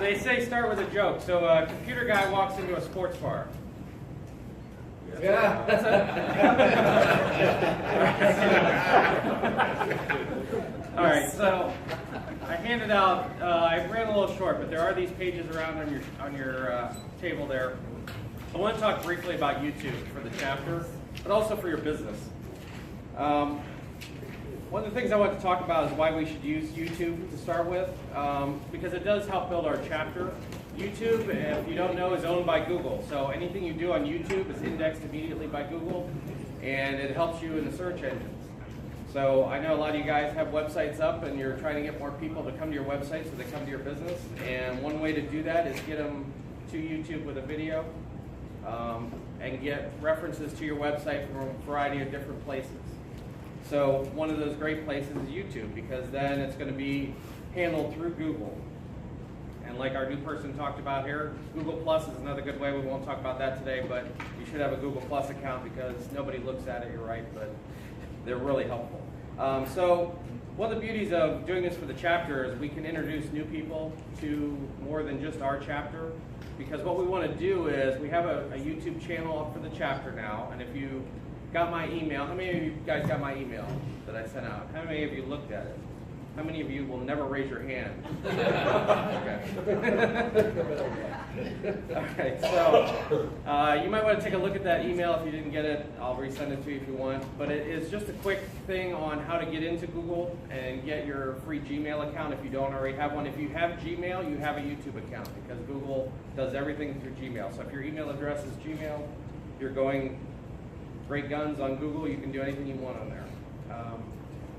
they say start with a joke. So a computer guy walks into a sports bar. Yeah. All right, so I handed out, I ran a little short, but there are these pages around on your table there. I want to talk briefly about YouTube for the chapter, but also for your business. One of the things I want to talk about is why we should use YouTube to start with, because it does help build our chapter. YouTube, if you don't know, is owned by Google. So anything you do on YouTube is indexed immediately by Google, and it helps you in the search engines. So I know a lot of you guys have websites up, and you're trying to get more people to come to your website so they come to your business. And one way to do that is get them to YouTube with a video, and get references to your website from a variety of different places. So one of those great places is YouTube, because then it's going to be handled through Google. And like our new person talked about here, Google Plus is another good way. We won't talk about that today, but you should have a Google Plus account because nobody looks at it, you're right, but they're really helpful. So one of the beauties of doing this for the chapter is we can introduce new people to more than just our chapter, because what we want to do is we have a YouTube channel up for the chapter now, and if you got my email, how many of you guys got my email that I sent out? How many of you looked at it? How many of you will never raise your hand? Okay. All right, so you might want to take a look at that email if you didn't get it. I'll resend it to you if you want. But it is just a quick thing on how to get into Google and get your free Gmail account if you don't already have one. If you have Gmail, you have a YouTube account because Google does everything through Gmail. So if your email address is Gmail, you're going great guns on Google, you can do anything you want on there.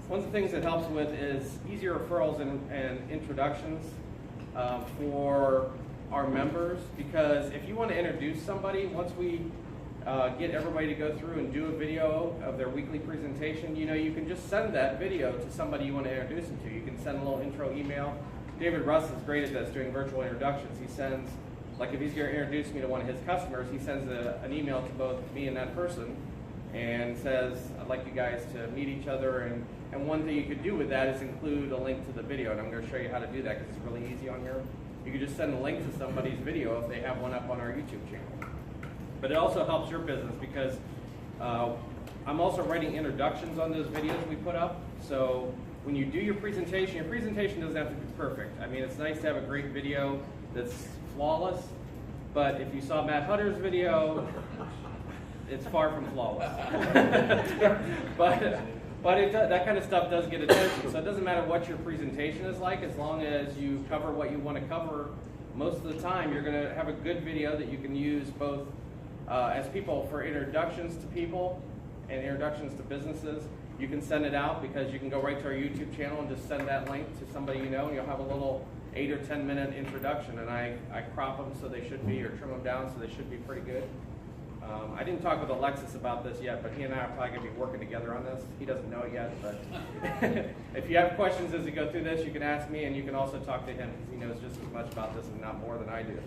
One of the things that helps with is easier referrals and introductions for our members, because if you want to introduce somebody, once we get everybody to go through and do a video of their weekly presentation, you can just send that video to somebody you want to introduce them to. You can send a little intro email. David Russ is great at this, doing virtual introductions. He sends, like if he's going to introduce me to one of his customers, he sends an email to both me and that person and says, I'd like you guys to meet each other. And one thing you could do with that is include a link to the video, and I'm going to show you how to do that because it's really easy on here. You can just send a link to somebody's video if they have one up on our YouTube channel. But it also helps your business because I'm also writing introductions on those videos we put up. So when you do your presentation doesn't have to be perfect. I mean, it's nice to have a great video that's flawless, but if you saw Matt Hutter's video, it's far from flawless. But that kind of stuff does get attention. So it doesn't matter what your presentation is like, as long as you cover what you want to cover. Most of the time, you're going to have a good video that you can use both as people for introductions to people and introductions to businesses. You can send it out because you can go right to our YouTube channel and just send that link to somebody you know, and you'll have a little 8 or 10 minute introduction. And I crop them so they should be, or trim them down so they should be pretty good. I didn't talk with Alexis about this yet, but he and I are probably going to be working together on this. He doesn't know it yet, but if you have questions as you go through this, you can ask me, and you can also talk to him because he knows just as much about this and not more than I do.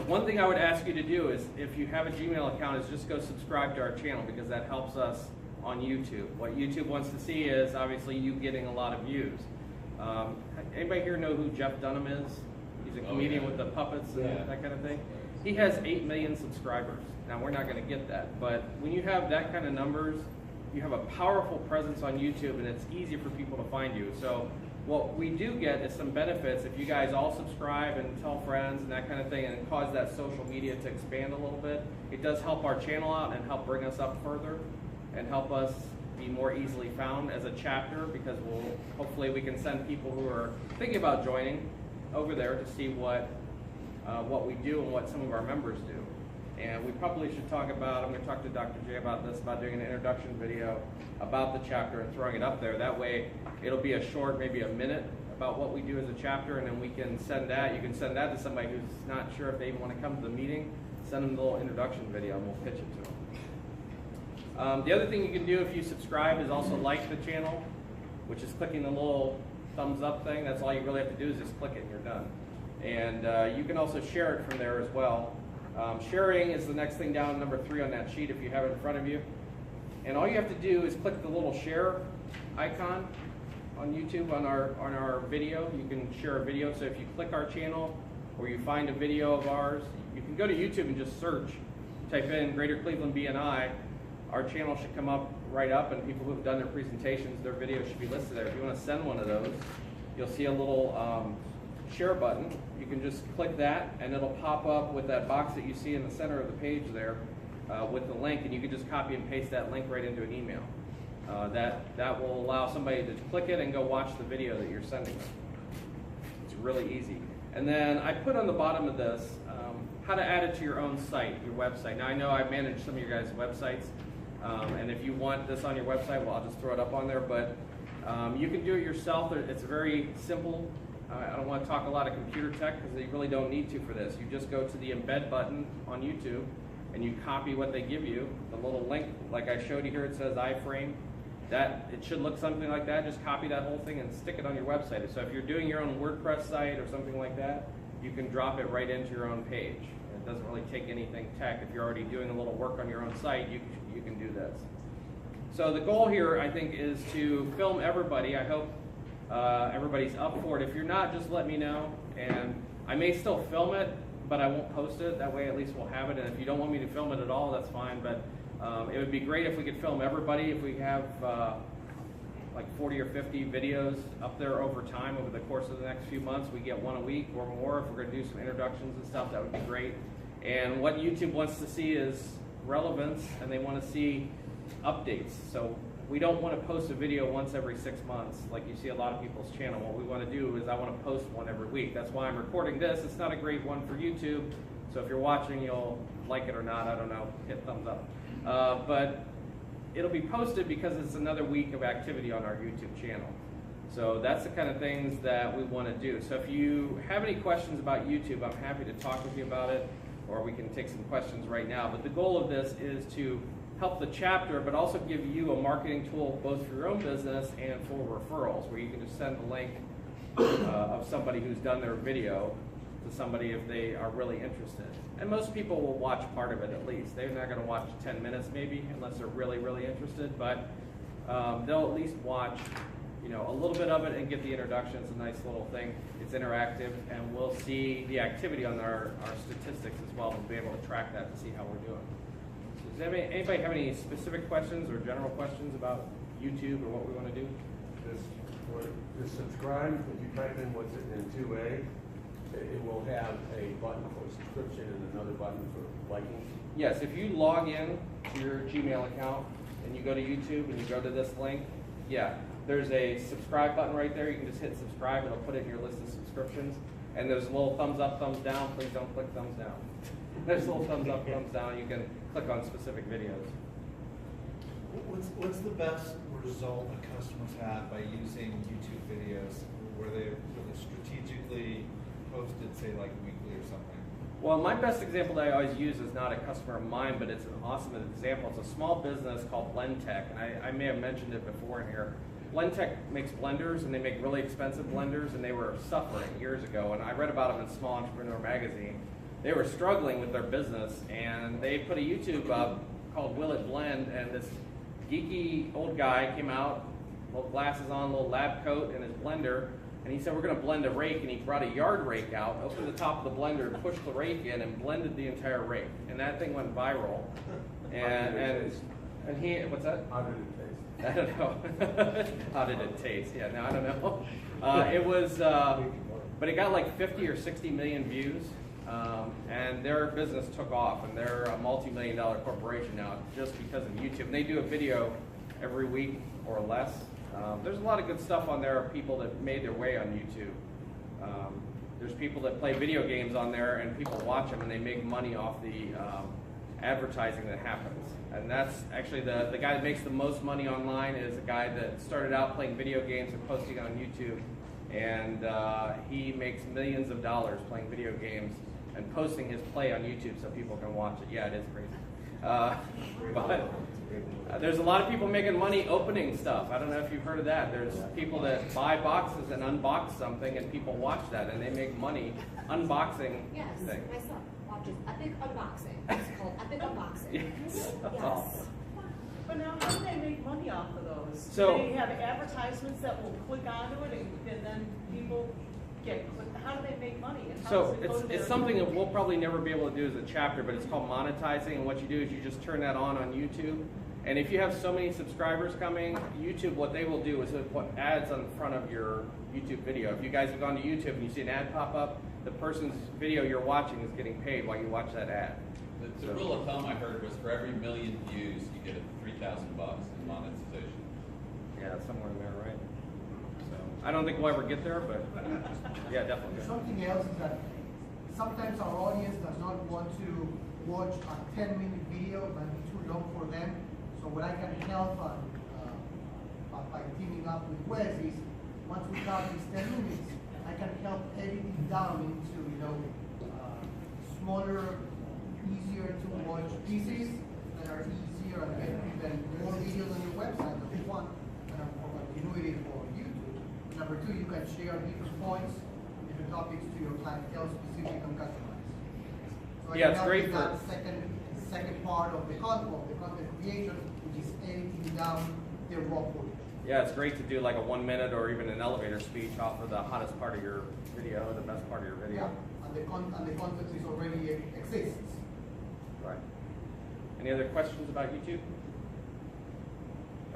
One thing I would ask you to do is, if you have a Gmail account, is just go subscribe to our channel because that helps us on YouTube. What YouTube wants to see is obviously you getting a lot of views. Anybody here know who Jeff Dunham is? He's a comedian with the puppets and that kind of thing. He has 8 million subscribers. Now, we're not going to get that, but when you have that kind of numbers, you have a powerful presence on YouTube, and it's easy for people to find you. So what we do get is some benefits if you guys all subscribe and tell friends and that kind of thing, and cause that social media to expand a little bit. It does help our channel out and help bring us up further and help us be more easily found as a chapter, because hopefully we can send people who are thinking about joining over there to see what we do and what some of our members do. And we probably should talk about, I'm going to talk to Dr. J about this, about doing an introduction video about the chapter and throwing it up there. That way it'll be a short, maybe a minute, about what we do as a chapter, and then we can send that. You can send that to somebody who's not sure if they even want to come to the meeting. Send them the little introduction video and we'll pitch it to them. The other thing you can do if you subscribe is also like the channel, which is clicking the little thumbs up thing. That's all you really have to do is just click it and you're done. And you can also share it from there as well. Sharing is the next thing down, number 3 on that sheet if you have it in front of you. And all you have to do is click the little share icon on YouTube on our video. You can share a video. So if you click our channel or you find a video of ours, you can go to YouTube and just search, type in Greater Cleveland BNI. Our channel should come up right up, and people who have done their presentations, their videos should be listed there. If you want to send one of those, you'll see a little share button. You can just click that, and it'll pop up with that box that you see in the center of the page there with the link, and you can just copy and paste that link right into an email. That will allow somebody to click it and go watch the video that you're sending them. It's really easy. And then I put on the bottom of this how to add it to your own site, your website. Now I know I manage some of your guys' websites, and if you want this on your website, well, I'll just throw it up on there, but you can do it yourself. It's very simple. I don't want to talk a lot of computer tech because you really don't need to for this. You just go to the embed button on YouTube and you copy what they give you. The little link, like I showed you here, it says iframe. It should look something like that. Just copy that whole thing and stick it on your website. So if you're doing your own WordPress site or something like that, you can drop it right into your own page. It doesn't really take anything tech. If you're already doing a little work on your own site, you can do this. So the goal here, I think, is to film everybody. I hope everybody's up for it. If you're not, just let me know. And I may still film it, but I won't post it. That way at least we'll have it. And if you don't want me to film it at all, that's fine. But it would be great if we could film everybody. If we have like 40 or 50 videos up there over time, over the course of the next few months, we get one a week or more. If we're going to do some introductions and stuff, that would be great. And what YouTube wants to see is relevance, and they want to see updates. So we don't want to post a video once every 6 months like you see a lot of people's channel. What we want to do is I want to post one every week. That's why I'm recording this. It's not a great one for YouTube, so if you're watching, you'll like it or not. I don't know. Hit thumbs up. But it'll be posted because it's another week of activity on our YouTube channel. So that's the kind of things that we want to do. So if you have any questions about YouTube, I'm happy to talk with you about it, or we can take some questions right now. But the goal of this is to help the chapter, but also give you a marketing tool both for your own business and for referrals, where you can just send a link of somebody who's done their video to somebody if they are really interested. And most people will watch part of it at least. They're not going to watch 10 minutes maybe, unless they're really, really interested, but they'll at least watch a little bit of it and get the introduction. It's a nice little thing. It's interactive, and we'll see the activity on our statistics as well. We'll be able to track that to see how we're doing. Does anybody have any specific questions or general questions about YouTube or what we want to do? Just subscribe. If you type in what's in 2A, it will have a button for subscription and another button for liking. Yes, if you log in to your Gmail account and you go to YouTube and you go to this link, yeah, there's a subscribe button right there. You can just hit subscribe. It'll put it in your list of subscriptions. And there's a little thumbs up, thumbs down. Please don't click thumbs down. There's a little thumbs up, thumbs down. You can click on specific videos. What's the best result that customers have by using YouTube videos? Were they strategically posted, say, like weekly or something? Well, my best example that I always use is not a customer of mine, but it's an awesome example. It's a small business called BlendTech, and I may have mentioned it before in here. BlendTech makes blenders, and they make really expensive blenders, and they were suffering years ago, and I read about them in Small Entrepreneur magazine. They were struggling with their business, and they put a YouTube up called Will It Blend, and this geeky old guy came out, little glasses on, little lab coat, and his blender, and he said, we're going to blend a rake, and he brought a yard rake out, opened the top of the blender, pushed the rake in, and blended the entire rake, and that thing went viral. And he, what's that? How did it taste? I don't know. How did it taste? Yeah, no, I don't know. It was, but it got like 50 or 60 million views, and their business took off, and they're a multi-million-dollar corporation now just because of YouTube. And they do a video every week or less. There's a lot of good stuff on there of people that made their way on YouTube. There's people that play video games on there, and people watch them, and they make money off the advertising that happens. And that's actually the guy that makes the most money online is a guy that started out playing video games and posting on YouTube, and he makes millions of dollars playing video games and posting his play on YouTube so people can watch it. Yeah, it is crazy. But there's a lot of people making money opening stuff. I don't know if you've heard of that. There's people that buy boxes and unbox something, and people watch that, and they make money unboxing things. My son watches Epic Unboxing. It's called Epic Unboxing. Yes. Yes. But now, how do they make money off of those? So- They have advertisements that will click onto it, and then people get clicked. How do they make money? And how So does it go to it's their- something that we'll probably never be able to do as a chapter, but it's called monetizing. And what you do is you just turn that on YouTube. And if you have so many subscribers coming, YouTube, what they will do is they'll put ads on front of your YouTube video. If you guys have gone to YouTube and you see an ad pop up, the person's video you're watching is getting paid while you watch that ad. The rule of thumb I heard was for every million views, you get $3,000 in monetization. Yeah, somewhere in there, right? So I don't think we'll ever get there, but yeah, definitely. Something else is that sometimes our audience does not want to watch a 10-minute video, it might be too long for them. So what I can help by teaming up with Wes is, once we have these 10 minutes, I can help edit it down into, smaller, easier to watch pieces that are easier and get even more videos on your website, number one, and for continuity for YouTube. Number two, you can share different points, different topics to your clientele, specific and customized. So I Yeah, can it's help great with for- that second part of the content creation, which is editing down the raw footage. Yeah, it's great to do like a 1 minute or even an elevator speech off of the hottest part of your video, the best part of your video. Yeah, and the content is already exists. Right. Any other questions about YouTube?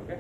Okay.